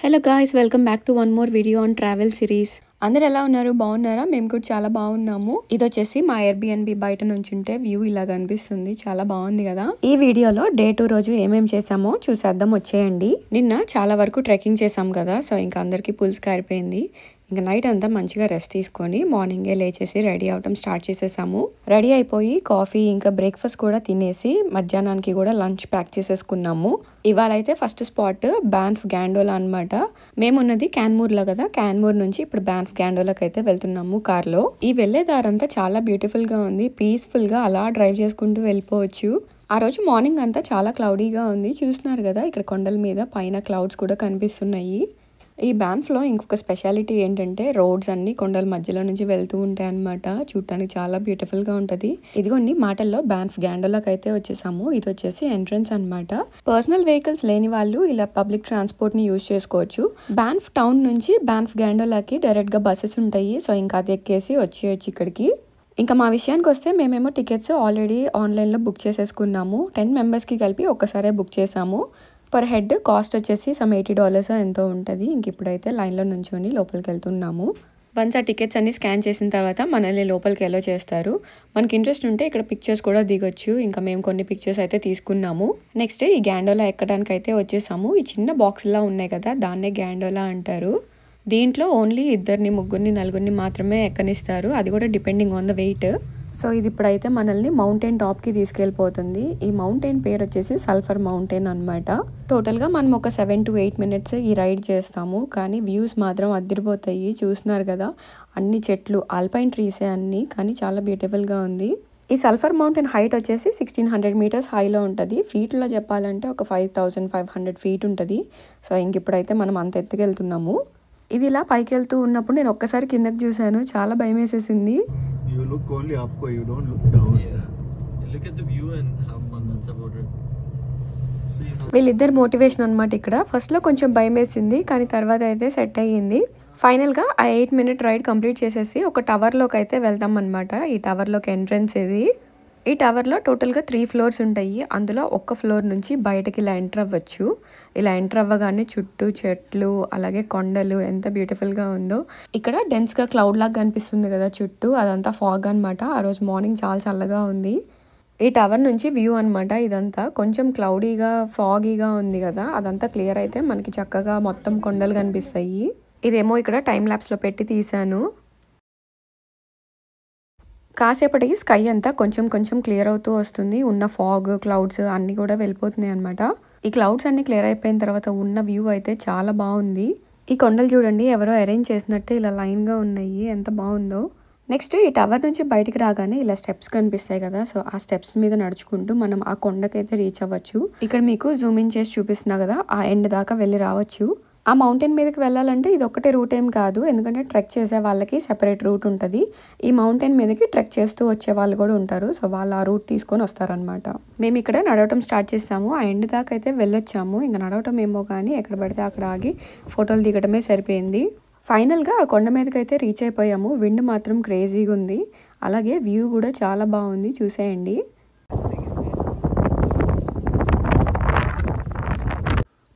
Hello guys, welcome back to one more video on travel series. అందరు ఎలా ఉన్నారు? బాగున్నారా? మేము కూడా చాలా బాగున్నాము. ఇది వచ్చేసి మా ఎయిర్బిఎన్బి బయట నుంచి ఉంటే వ్యూ ఇలా కనిపిస్తుంది. చాలా బాగుంది కదా. ఈ వీడియోలో డే 2 రోజు ఏమేం చేసామో చూసేద్దాం, వచ్చేయండి. నిన్న చాలా వరకు ట్రెక్కింగ్ చేసాం కదా, సో ఇంకా అందరికి పుల్స్ కారిపోయింది. ఇంకా నైట్ అంతా మంచిగా రెస్ట్ తీసుకొని మార్నింగే లేచేసి రెడీ అవటం స్టార్ట్ చేసేసాము. రెడీ అయిపోయి కాఫీ ఇంకా బ్రేక్ఫాస్ట్ కూడా తినేసి మధ్యాహ్నానికి కూడా లంచ్ ప్యాక్ చేసేసుకున్నాము. ఇవాళ అయితే ఫస్ట్ స్పాట్ బ్యాన్ఫ్ గ్యాండోలా అనమాట. మేమున్నది క్యాన్మూర్ లో కదా, క్యాన్మూర్ నుంచి ఇప్పుడు బ్యాన్ఫ్ గ్యాండోలాకి అయితే వెళ్తున్నాము కార్ లో. ఈ వెళ్లే దారంతా చాలా బ్యూటిఫుల్ గా ఉంది. పీస్ఫుల్ గా అలా డ్రైవ్ చేసుకుంటూ వెళ్ళిపోవచ్చు. ఆ రోజు మార్నింగ్ అంతా చాలా క్లౌడీగా ఉంది. చూస్తున్నారు కదా, ఇక్కడ కొండల మీద పైన క్లౌడ్స్ కూడా కనిపిస్తున్నాయి. ఈ బ్యాన్ఫ్లో ఇంకొక స్పెషాలిటీ ఏంటంటే రోడ్స్ అన్ని కొండల మధ్యలో నుంచి వెళ్తూ ఉంటాయి అనమాట. చూడటానికి చాలా బ్యూటిఫుల్గా ఉంటుంది. ఇదిగోండి మాటల్లో బ్యాన్ఫ్ గ్యాండోలాకి అయితే వచ్చేసాము. ఇది వచ్చేసి ఎంట్రన్స్ అనమాట. పర్సనల్ వెహికల్స్ లేని వాళ్ళు ఇలా పబ్లిక్ ట్రాన్స్పోర్ట్ ని యూజ్ చేసుకోవచ్చు. బ్యాన్ఫ్ టౌన్ నుంచి బ్యాన్ఫ్ గ్యాండోలాకి డైరెక్ట్ గా బస్సెస్ ఉంటాయి. సో ఇంకా అది ఎక్కేసి వచ్చేయచ్చు ఇక్కడికి. ఇంకా మా విషయానికి వస్తే మేమేమో టికెట్స్ ఆల్రెడీ ఆన్లైన్లో బుక్ చేసేసుకున్నాము. 10 మెంబర్స్కి కలిపి ఒక్కసారే బుక్ చేసాము. పర్ హెడ్ కాస్ట్ వచ్చేసి సమ్ $80 ఎంతో ఉంటుంది. ఇంక ఇప్పుడైతే లైన్లో నుంచొని లోపలికి వెళ్తున్నాము. వన్స్ ఆ టికెట్స్ అన్ని స్కాన్ చేసిన తర్వాత మనల్ని లోపలికి ఎలో చేస్తారు. మనకి ఇంట్రెస్ట్ ఉంటే ఇక్కడ పిక్చర్స్ కూడా దిగొచ్చు. ఇంకా మేము కొన్ని పిక్చర్స్ అయితే తీసుకున్నాము. నెక్స్ట్ ఈ గ్యాండోలా ఎక్కడానికి అయితే వచ్చేసాము. ఈ చిన్న బాక్స్లా ఉన్నాయి కదా, దాన్నే గ్యాండోలా అంటారు. దీంట్లో ఓన్లీ 2, 3, 4 మాత్రమే ఎక్కనిస్తారు. అది కూడా depending on the weight. So ఇది ఇప్పుడైతే మనల్ని మౌంటైన్ టాప్కి తీసుకెళ్ళిపోతుంది. ఈ మౌంటైన్ పేరు వచ్చేసి సల్ఫర్ మౌంటైన్ అనమాట. టోటల్గా మనం ఒక 7 to 8 minutes ఈ రైడ్ చేస్తాము. కానీ వ్యూస్ మాత్రం అదిరిపోతాయి. చూస్తున్నారు కదా, అన్ని చెట్లు ఆల్పైన్ ట్రీసే అన్ని, కానీ చాలా బ్యూటిఫుల్గా ఉంది. ఈ సల్ఫర్ మౌంటైన్ హైట్ వచ్చేసి 1600 meters హైలో ఉంటుంది. ఫీట్లో చెప్పాలంటే ఒక 5500 feet ఉంటుంది. సో ఇంక ఇప్పుడైతే మనం అంత ఎత్తుకెళ్తున్నాము. ఇది ఇలా పైకి వెళ్తూ ఉన్నప్పుడు నేను ఒక్కసారి కిందకి చూశాను, చాలా భయం వేసేసింది. You look only up, you don't look down. Yeah. Look at the view and have fun. That's about it. వీళ్ళిద్దరు మోటివేషన్ అనమాట. ఇక్కడ ఫస్ట్ లో కొంచెం భయం వేసింది, కానీ తర్వాత అయితే సెట్ అయ్యింది. ఫైనల్ గా ఆ 8-minute రైడ్ కంప్లీట్ చేసేసి ఒక టవర్ లోకి అయితే వెళ్తాం అనమాట. ఈ టవర్ లోకి ఎంట్రన్స్ ఇది. ఈ టవర్లో టోటల్గా 3 floors ఉంటాయి. అందులో ఒక్క ఫ్లోర్ నుంచి బయటకి ఇలా ఎంటర్ అవ్వచ్చు. ఇలా ఎంటర్ అవ్వగానే చుట్టూ చెట్లు అలాగే కొండలు ఎంత బ్యూటిఫుల్గా ఉందో. ఇక్కడ డెన్స్గా క్లౌడ్ లాగా కనిపిస్తుంది కదా చుట్టూ, అదంతా ఫాగ్ అనమాట. ఆ రోజు మార్నింగ్ చాలా చల్లగా ఉంది. ఈ టవర్ నుంచి వ్యూ అనమాట. ఇదంతా కొంచెం క్లౌడీగా ఫాగీగా ఉంది కదా, అదంతా క్లియర్ అయితే మనకి చక్కగా మొత్తం కొండలు కనిపిస్తాయి. ఇదేమో ఇక్కడ టైం ల్యాప్స్లో పెట్టి తీశాను. కాసేపటికి స్కై అంతా కొంచెం కొంచెం క్లియర్ అవుతూ వస్తుంది. ఉన్న ఫాగ్ క్లౌడ్స్ అన్నీ కూడా వెళ్ళిపోతున్నాయి అనమాట. ఈ క్లౌడ్స్ అన్ని క్లియర్ అయిపోయిన తర్వాత ఉన్న వ్యూ అయితే చాలా బాగుంది. ఈ కొండలు చూడండి, ఎవరో అరేంజ్ చేసినట్టు ఇలా లైన్గా ఉన్నాయి, ఎంత బాగుందో. నెక్స్ట్ ఈ టవర్ నుంచి బయటికి రాగానే ఇలా స్టెప్స్ కనిపిస్తాయి కదా, సో ఆ స్టెప్స్ మీద నడుచుకుంటూ మనం ఆ కొండకైతే రీచ్ అవ్వచ్చు. ఇక్కడ మీకు జూమ్ ఇన్ చేసి చూపిస్తున్నా కదా, ఆ ఎండ్ దాకా వెళ్ళి రావచ్చు. ఆ మౌంటైన్ మీదకి వెళ్ళాలంటే ఇది ఒక్కటే రూట్ ఏం కాదు, ఎందుకంటే ట్రెక్ చేసే వాళ్ళకి సెపరేట్ రూట్ ఉంటుంది. ఈ మౌంటైన్ మీదకి ట్రెక్ చేస్తూ వచ్చే వాళ్ళు కూడా ఉంటారు. సో వాళ్ళు ఆ రూట్ తీసుకొని వస్తారనమాట. మేము ఇక్కడ నడవటం స్టార్ట్ చేస్తాము. ఆ ఎండ్ దాకా అయితే వెళ్ళొచ్చాము. ఇంకా నడవటం ఏమో కానీ ఎక్కడ పడితే అక్కడ ఆగి ఫోటోలు దిగటమే సరిపోయింది. ఫైనల్గా ఆ కొండ మీదకి అయితే రీచ్ అయిపోయాము. విండ్ మాత్రం క్రేజీగా ఉంది, అలాగే వ్యూ కూడా చాలా బాగుంది, చూసేయండి.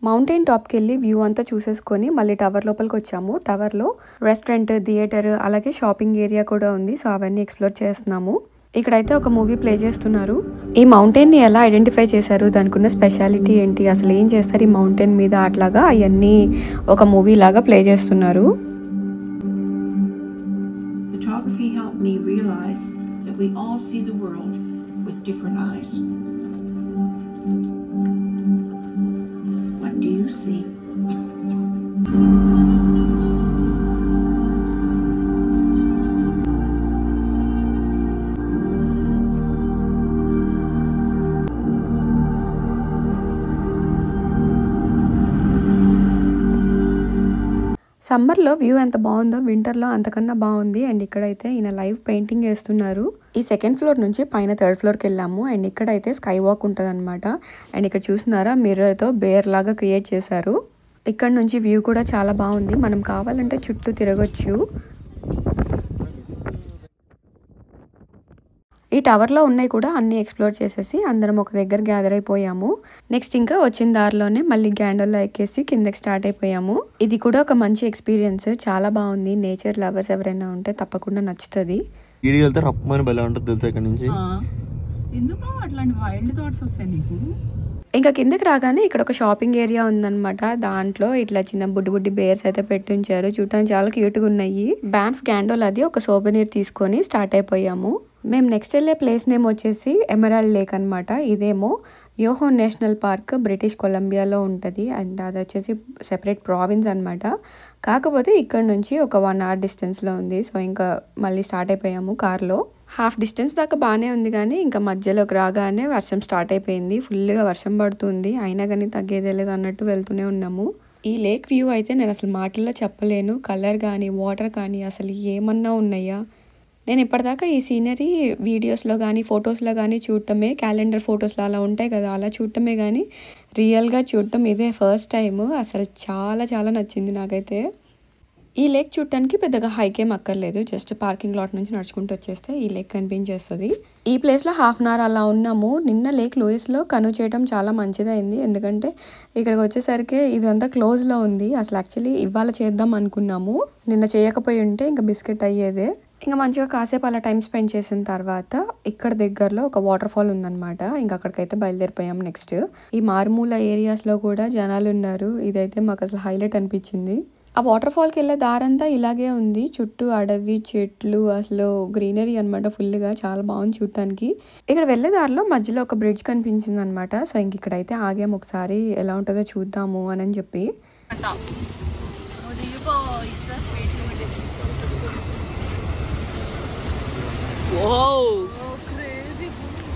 మౌంటైన్ టాప్కి వెళ్ళి వ్యూ అంతా చూసేసుకొని మళ్ళీ టవర్ లోపలికి వచ్చాము. టవర్లో రెస్టారెంట్, థియేటర్ అలాగే షాపింగ్ ఏరియా కూడా ఉంది. సో అవన్నీ ఎక్స్ప్లోర్ చేస్తున్నాము. ఇక్కడైతే ఒక మూవీ ప్లే చేస్తున్నారు. ఈ మౌంటైన్ని ఎలా ఐడెంటిఫై చేశారు, దానికి ఉన్న స్పెషాలిటీ ఏంటి, అసలు ఏం చేస్తారు ఈ మౌంటైన్ మీద, అట్లాగా అవన్నీ ఒక మూవీ లాగా ప్లే చేస్తున్నారు. Photography helped me realize that we all see the world with different eyes. What do you see? సమ్మర్లో వ్యూ ఎంత బాగుందో వింటర్లో అంతకన్నా బాగుంది. అండ్ ఇక్కడైతే ఈయన లైవ్ పెయింటింగ్ వేస్తున్నారు. ఈ 2nd floor నుంచి పైన 3rd floorకి వెళ్ళాము. అండ్ ఇక్కడైతే స్కై వాక్ ఉంటుంది అనమాట. అండ్ ఇక్కడ చూస్తున్నారా, మిర్రర్తో బేర్ లాగా క్రియేట్ చేశారు. ఇక్కడ నుంచి వ్యూ కూడా చాలా బాగుంది. మనం కావాలంటే చుట్టూ తిరగొచ్చు. ఈ టవర్లో ఉన్నాయి కూడా అన్ని ఎక్స్ప్లోర్ చేసేసి అందరం ఒక దగ్గర గ్యాదర్ అయిపోయాము. నెక్స్ట్ ఇంకా వచ్చిన దారిలోనే మళ్ళీ గ్యాండోలా ఎక్కేసి కిందకి స్టార్ట్ అయిపోయాము. ఇది కూడా ఒక మంచి ఎక్స్పీరియన్స్, చాలా బాగుంది. నేచర్ లవర్స్ ఎవరైనా ఉంటే తప్పకుండా నచ్చుతుంది. ఈడికి వెళ్తే రప్పమని బెల ఉంటుంది తెలుసా ఇక్కడ నుంచి. ఎందుకు అట్లాంటి వైల్డ్ థాట్స్ వస్తాయి నీకు? ఇంకా కిందకి రాగానే ఇక్కడ ఒక షాపింగ్ ఏరియా ఉందన్నమాట. దాంట్లో ఇట్లా చిన్న బుడ్డి బుడ్డి బేర్స్ అయితే పెట్టించారు, చూడటానికి చాలా క్యూట్గా ఉన్నాయి. బ్యాన్ఫ్ గ్యాండోలాది ఒక సోవెనీర్ తీసుకొని స్టార్ట్ అయిపోయాము. మేము నెక్స్ట్ వెళ్ళే ప్లేస్ నేమ్ వచ్చేసి ఎమరాల్డ్ లేక్ అనమాట. ఇదేమో యోహో నేషనల్ పార్క్ బ్రిటిష్ కొలంబియాలో ఉంటుంది. అండ్ అది వచ్చేసి సెపరేట్ ప్రావిన్స్ అనమాట. కాకపోతే ఇక్కడ నుంచి ఒక 1 hour డిస్టెన్స్లో ఉంది. సో ఇంకా మళ్ళీ స్టార్ట్ అయిపోయాము కార్లో. హాఫ్ డిస్టెన్స్ దాకా బాగానే ఉంది, కానీ ఇంకా మధ్యలోకి రాగానే వర్షం స్టార్ట్ అయిపోయింది. ఫుల్గా వర్షం పడుతుంది, అయినా కానీ తగ్గేదే లేదు అన్నట్టు వెళ్తూనే ఉన్నాము. ఈ లేక్ వ్యూ అయితే నేను అసలు మాటల్లో చెప్పలేను. కలర్ కానీ వాటర్ కానీ అసలు ఏమన్నా ఉన్నాయా. నేను ఇప్పటిదాకా ఈ సీనరీ వీడియోస్లో కానీ ఫొటోస్లో కానీ చూడటమే, క్యాలెండర్ ఫొటోస్లో అలా ఉంటాయి కదా, అలా చూడటమే, కానీ రియల్గా చూడటం ఇదే ఫస్ట్ టైం. అసలు చాలా చాలా నచ్చింది నాకైతే. ఈ లేక్ చూడటానికి పెద్దగా హైక్ ఏం అక్కర్లేదు, జస్ట్ పార్కింగ్ లాట్ నుంచి నడుచుకుంటూ వచ్చేస్తే ఈ లేక్ కనిపించేస్తుంది. ఈ ప్లేస్లో 1/2 hour అలా ఉన్నాము. నిన్న లేక్ లూయిస్లో కనువ చేయడం చాలా మంచిదైంది, ఎందుకంటే ఇక్కడికి వచ్చేసరికి ఇదంతా క్లోజ్లో ఉంది. అసలు యాక్చువల్లీ ఇవాళ చేద్దాం అనుకున్నాము, నిన్న చేయకపోయి ఉంటే ఇంకా బిస్కెట్ అయ్యేదే. ఇంకా మంచిగా కాసేపు అలా టైం స్పెండ్ చేసిన తర్వాత ఇక్కడ దగ్గరలో ఒక వాటర్ ఫాల్ ఉందన్నమాట. ఇంకా అక్కడికైతే బయలుదేరిపోయాం. నెక్స్ట్ ఈ మారుమూల ఏరియాస్లో కూడా జనాలు ఉన్నారు. ఇదైతే మాకు అసలు హైలైట్ అనిపించింది. ఆ వాటర్ ఫాల్కి వెళ్ళే దారంతా ఇలాగే ఉంది, చుట్టూ అడవి చెట్లు, అసలు గ్రీనరీ అనమాట ఫుల్గా, చాలా బాగుంది చూడటానికి. ఇక్కడ వెళ్ళే దారిలో మధ్యలో ఒక బ్రిడ్జ్ కనిపించింది అనమాట. సో ఇంక ఇక్కడైతే ఆగాము, ఒకసారి ఎలా ఉంటుందో చూద్దాము అని చెప్పి.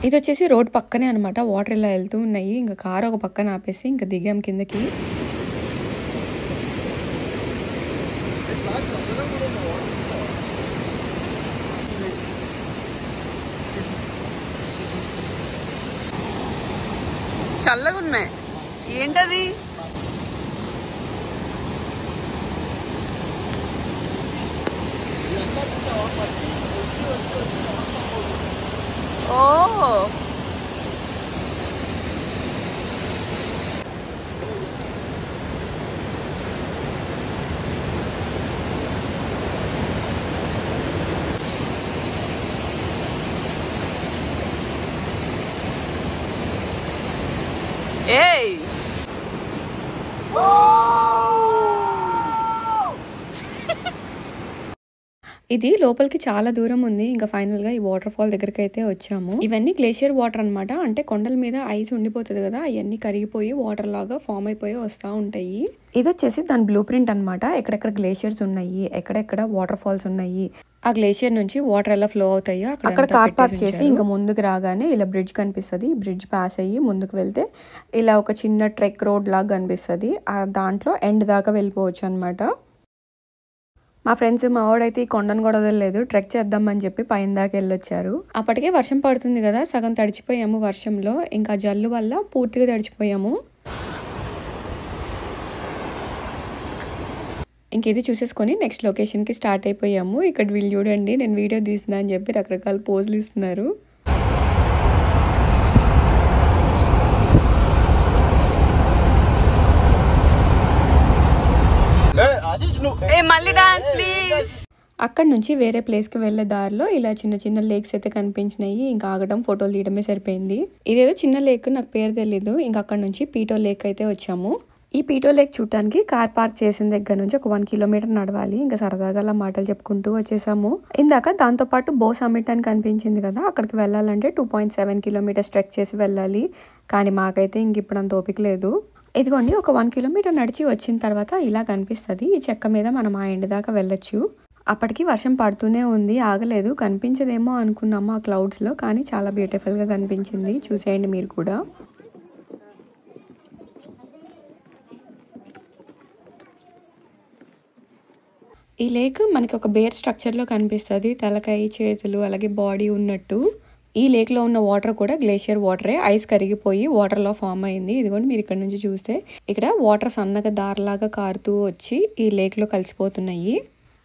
ఇది వచ్చేసి రోడ్ పక్కనే అనమాట, వాటర్ ఇలా వెళ్తూ ఉన్నాయి. ఇంకా కారు ఒక పక్కన ఆపేసి ఇంకా దిగాం కిందకి. చల్లగా ఉన్నాయి, ఏంటది? ఓ ఏయ్, ఇది లోపలికి చాలా దూరం ఉంది. ఇంకా ఫైనల్ గా ఈ వాటర్ ఫాల్ దగ్గరికి అయితే వచ్చాము. ఇవన్నీ గ్లేషియర్ వాటర్ అనమాట, అంటే కొండల మీద ఐస్ ఉండిపోతుంది కదా, అవన్నీ కరిగిపోయి వాటర్ లాగా ఫామ్ అయిపోయి వస్తూ ఉంటాయి. ఇది వచ్చేసి దాని బ్లూ ప్రింట్ అనమాట, ఎక్కడెక్కడ గ్లేషియర్స్ ఉన్నాయి, ఎక్కడెక్కడ వాటర్ ఫాల్స్ ఉన్నాయి, ఆ గ్లేషియర్ నుంచి వాటర్ ఎలా ఫ్లో అవుతాయో అక్కడ కార్ పార్క్ చేసి ఇంకా ముందుకు రాగానే ఇలా బ్రిడ్జ్ కనిపిస్తుంది. బ్రిడ్జ్ పాస్ అయ్యి ముందుకు వెళ్తే ఇలా ఒక చిన్న ట్రెక్ రోడ్ లాగా కనిపిస్తుంది. ఆ దాంట్లో ఎండ్ దాకా వెళ్ళిపోవచ్చు అనమాట. మా ఫ్రెండ్స్ మా వాడైతే ఈ కొండను కూడా వదలలేదు, ట్రెక్ చేద్దామని చెప్పి పైన దాకా వెళ్ళొచ్చారు. అప్పటికే వర్షం పడుతుంది కదా, సగం తడిచిపోయాము వర్షంలో. ఇంకా జల్లు వల్ల పూర్తిగా తడిచిపోయాము. ఇంక ఇది చూసేసుకొని నెక్స్ట్ లొకేషన్కి స్టార్ట్ అయిపోయాము. ఇక్కడ వీళ్ళు చూడండి, నేను వీడియో తీస్తున్నా అని చెప్పి రకరకాల పోజులు ఇస్తున్నారు. అక్కడ నుంచి వేరే ప్లేస్కి వెళ్ళే దారిలో ఇలా చిన్న చిన్న లేక్స్ అయితే కనిపించినాయి. ఇంకా ఆగడం ఫోటోలు తీయడమే సరిపోయింది. ఇదేదో చిన్న లేక్, నాకు పేరు తెలీదు. ఇంకా అక్కడ నుంచి పీటో లేక్ అయితే వచ్చాము. ఈ పీటో లేక్ చూడటానికి కార్ పార్క్ చేసిన దగ్గర నుంచి ఒక 1 kilometer నడవాలి. ఇంకా సరదాగా అలా మాటలు చెప్పుకుంటూ వచ్చేసాము. ఇందాక దాంతో పాటు బో సమ్మిట్ అని కనిపించింది కదా, అక్కడికి వెళ్ళాలంటే 2.7 kilometers ట్రెక్ చేసి వెళ్ళాలి. కానీ మాకైతే ఇంక ఇప్పుడు అంత ఓపిక లేదు. ఇదిగోండి, ఒక 1 kilometer నడిచి వచ్చిన తర్వాత ఇలా కనిపిస్తుంది. ఈ చెక్క మీద మనం ఆ ఎండ్ దాకా వెళ్ళొచ్చు. అప్పటికి వర్షం పడుతూనే ఉంది, ఆగలేదు. కనిపించదేమో అనుకున్నాము ఆ క్లౌడ్స్లో, కానీ చాలా బ్యూటిఫుల్గా కనిపించింది. చూసేయండి మీరు కూడా. ఈ లేక్ మనకి ఒక బేర్ స్ట్రక్చర్లో కనిపిస్తుంది, తలకాయ చేతులు అలాగే బాడీ ఉన్నట్టు. ఈ లేక్లో ఉన్న వాటర్ కూడా గ్లేషియర్ వాటరే, ఐస్ కరిగిపోయి వాటర్లో ఫామ్ అయింది. ఇదిగోండి మీరు ఇక్కడ నుంచి చూస్తే ఇక్కడ వాటర్ సన్నగా దారిలాగా కారుతూ వచ్చి ఈ లేక్లో కలిసిపోతున్నాయి.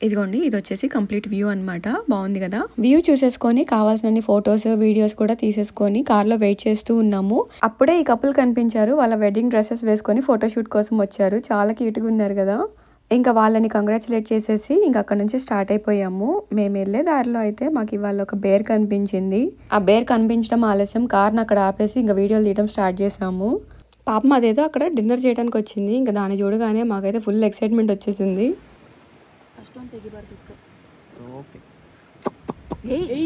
ఇదిగోండి ఇది వచ్చేసి కంప్లీట్ వ్యూ అన్నమాట. బాగుంది కదా. వ్యూ చూసేసుకొని కావాల్సిన ఫొటోస్ వీడియోస్ కూడా తీసేసుకొని కార్ లో వెయిట్ చేస్తూ ఉన్నాము. అప్పుడే ఈ కపుల్ కనిపించారు. వాళ్ళ వెడ్డింగ్ డ్రెస్సెస్ వేసుకొని ఫోటోషూట్ కోసం వచ్చారు. చాలా క్యూట్ గా ఉన్నారు కదా. ఇంకా వాళ్ళని కంగ్రాచులేట్ చేసేసి ఇంకా అక్కడ నుంచి స్టార్ట్ అయిపోయాము. మేము వెళ్ళే దారిలో అయితే మాకు ఇవాళ ఒక బేర్ కనిపించింది. ఆ బేర్ కనిపించడం ఆలస్యం కార్ని అక్కడ ఆపేసి ఇంకా వీడియోలు తీయడం స్టార్ట్ చేసాము. పాపం అదేదో అక్కడ డిన్నర్ చేయడానికి వచ్చింది. ఇంకా దాన్ని చూడగానే మాకైతే ఫుల్ ఎక్సైట్మెంట్ వచ్చేసింది.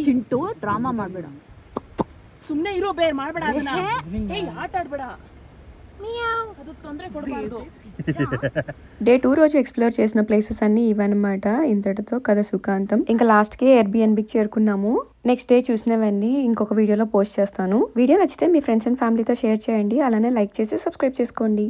ಚಿಂಟು ಡ್ರಾಮಾ ಮಾಡ್ಬೇಡ, ಸುಮ್ನೆ ಇರೋ, ಬೇರೆ ಮಾಡ್ಬೇಡ, ಅದನ್ನ ಆಟ ಆಡ್ಬೇಡ, ಅದು ತೊಂದರೆ ಕೊಡಬಾರ್ದು. డే 2 రోజు ఎక్స్ప్లోర్ చేసిన ప్లేసెస్ అన్ని ఇవన్నమాట. ఇంతటితో కథ సుఖాంతం. ఇంకా లాస్ట్ కి ఎయిర్బిఎన్బికి చేరుకున్నాము. నెక్స్ట్ డే చూసినవన్నీ ఇంకొక వీడియోలో పోస్ట్ చేస్తాను. వీడియో నచ్చితే మీ ఫ్రెండ్స్ అండ్ ఫ్యామిలీతో షేర్ చేయండి. అలానే లైక్ చేసి సబ్స్క్రైబ్ చేసుకోండి.